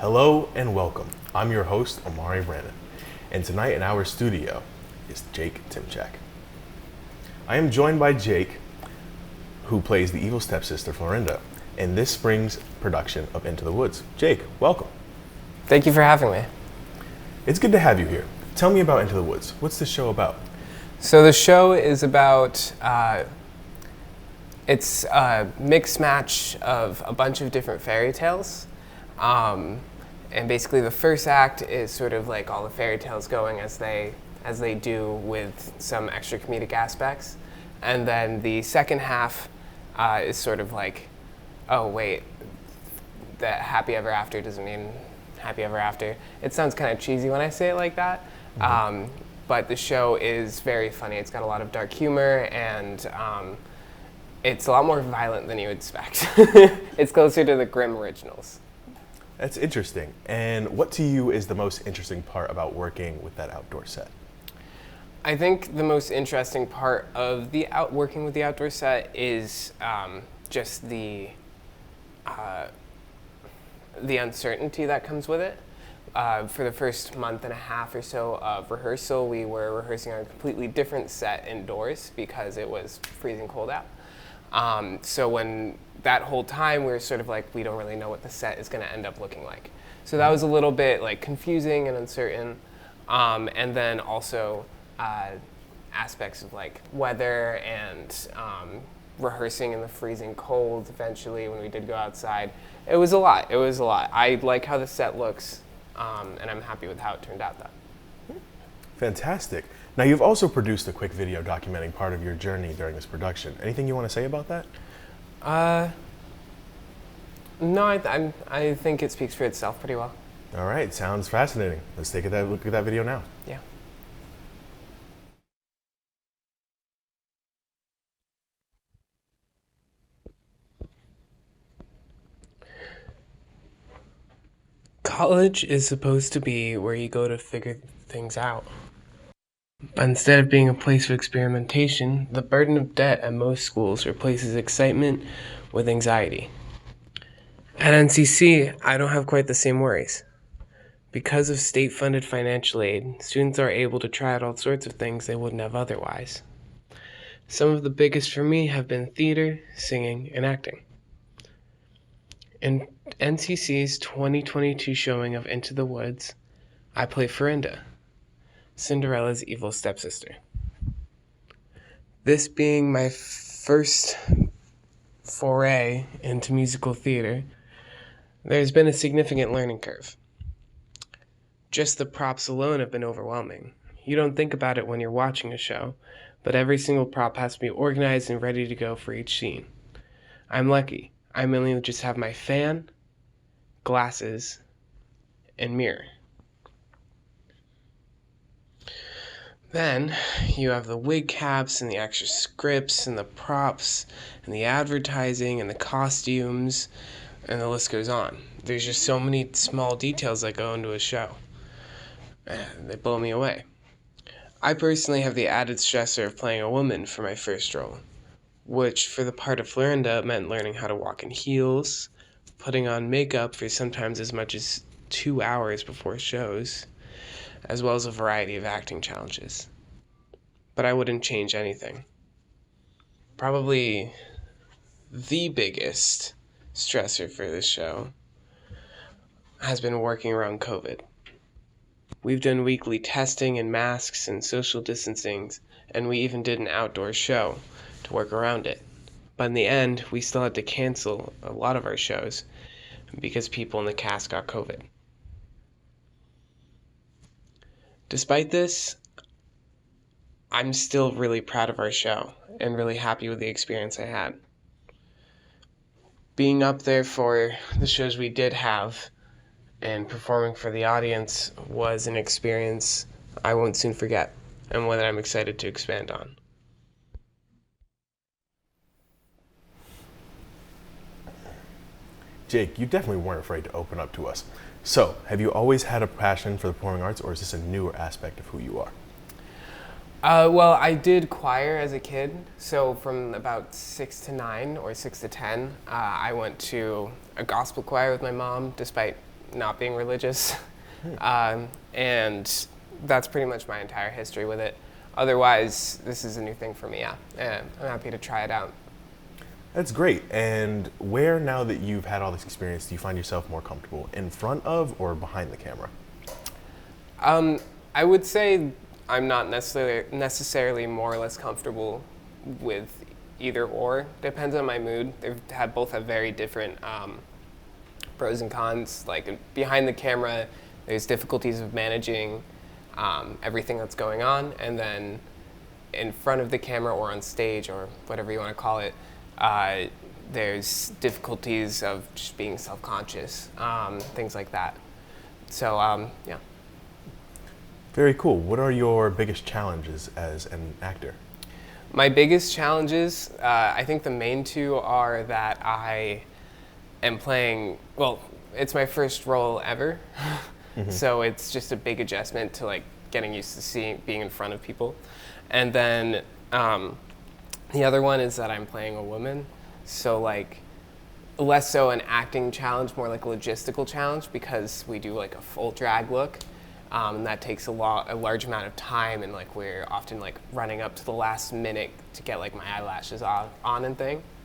Hello and welcome. I'm your host, Omari Brandon, and tonight in our studio is Jake Timchak. I am joined by Jake, who plays the evil stepsister Florinda in this spring's production of Into the Woods. Jake, welcome. Thank you for having me. It's good to have you here. Tell me about Into the Woods. What's this show about? So the show is about, it's a mixed match of a bunch of different fairy tales. And basically the first act is sort of like all the fairy tales going as they do with some extra comedic aspects. And then the second half is sort of like, oh wait, that happy ever after doesn't mean happy ever after. It sounds kind of cheesy when I say it like that. Mm-hmm. But the show is very funny. It's got a lot of dark humor, and it's a lot more violent than you would expect. It's closer to the Grimm originals. That's interesting. And what to you is the most interesting part about working with that outdoor set? I think the most interesting part of working with the outdoor set is just the uncertainty that comes with it. For the first month and a half or so of rehearsal, we were rehearsing on a completely different set indoors because it was freezing cold out. So when that whole time we were sort of like, we don't really know what the set is going to end up looking like. So that was a little bit like confusing and uncertain. And then also aspects of like weather and rehearsing in the freezing cold eventually when we did go outside. It was a lot. I like how the set looks. And I'm happy with how it turned out, though. Fantastic. Now, you've also produced a quick video documenting part of your journey during this production. Anything you want to say about that? No, I think it speaks for itself pretty well. All right, sounds fascinating. Let's take a look at that video now. Yeah. College is supposed to be where you go to figure things out. But instead of being a place of experimentation, the burden of debt at most schools replaces excitement with anxiety. At NCC, I don't have quite the same worries. Because of state-funded financial aid, students are able to try out all sorts of things they wouldn't have otherwise. Some of the biggest for me have been theater, singing, and acting. In NCC's 2022 showing of Into the Woods, I play Florinda, Cinderella's evil stepsister. This being my first foray into musical theater, there's been a significant learning curve. Just the props alone have been overwhelming. You don't think about it when you're watching a show, but every single prop has to be organized and ready to go for each scene. I'm lucky. I mainly just have my fan, glasses, and mirror. Then you have the wig caps and the extra scripts and the props and the advertising and the costumes, and the list goes on. There's just so many small details that go into a show. They blow me away. I personally have the added stressor of playing a woman for my first role, which for the part of Florinda meant learning how to walk in heels, putting on makeup for sometimes as much as 2 hours before shows, as well as a variety of acting challenges. But I wouldn't change anything. Probably the biggest stressor for this show has been working around COVID. We've done weekly testing and masks and social distancing, and we even did an outdoor show to work around it. But in the end, we still had to cancel a lot of our shows because people in the cast got COVID. Despite this, I'm still really proud of our show and really happy with the experience I had. Being up there for the shows we did have and performing for the audience was an experience I won't soon forget, and one that I'm excited to expand on. Jake, you definitely weren't afraid to open up to us. So, have you always had a passion for the performing arts, or is this a newer aspect of who you are? Well, I did choir as a kid. So from about 6 to 9 or 6 to 10, I went to a gospel choir with my mom, despite not being religious. And that's pretty much my entire history with it. Otherwise, this is a new thing for me, yeah. And I'm happy to try it out. That's great. And where, now that you've had all this experience, do you find yourself more comfortable, in front of or behind the camera? I would say I'm not necessarily more or less comfortable with either or. Depends on my mood. Both have very different pros and cons. Like behind the camera, there's difficulties of managing everything that's going on, and then in front of the camera or on stage or whatever you want to call it, there's difficulties of just being self-conscious, things like that. So yeah. Very cool. What are your biggest challenges as an actor? My biggest challenges, I think the main two are that I am playing, well, it's my first role ever. So it's just a big adjustment to like getting used to being in front of people. And then the other one is that I'm playing a woman. So like less so an acting challenge, more like a logistical challenge, because we do like a full drag look. And that takes a large amount of time, and like we're often like running up to the last minute to get like my eyelashes on and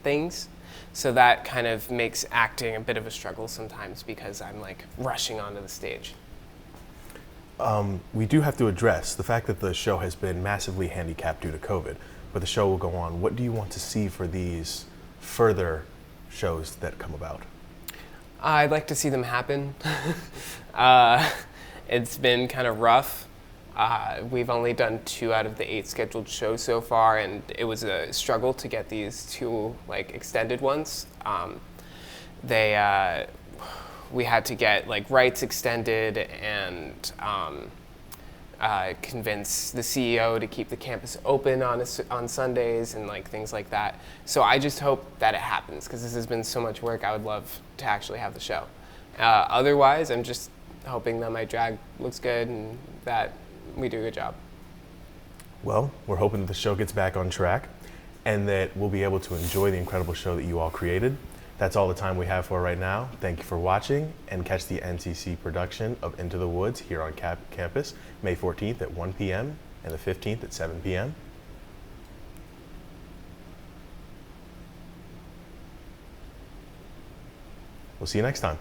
things. So that kind of makes acting a bit of a struggle sometimes because I'm like rushing onto the stage. We do have to address the fact that the show has been massively handicapped due to COVID, but the show will go on. What do you want to see for these further shows that come about? I'd like to see them happen. It's been kind of rough. We've only done 2 out of the 8 scheduled shows so far, and it was a struggle to get these 2 like extended ones. We had to get like rights extended and convince the CEO to keep the campus open on Sundays and like things like that. So I just hope that it happens, because this has been so much work. I would love to actually have the show. Otherwise, I'm just hoping that my drag looks good and that we do a good job. Well, we're hoping that the show gets back on track and that we'll be able to enjoy the incredible show that you all created. That's all the time we have for right now. Thank you for watching, and catch the NCC production of Into the Woods here on campus, May 14th at 1 p.m. and the 15th at 7 p.m. We'll see you next time.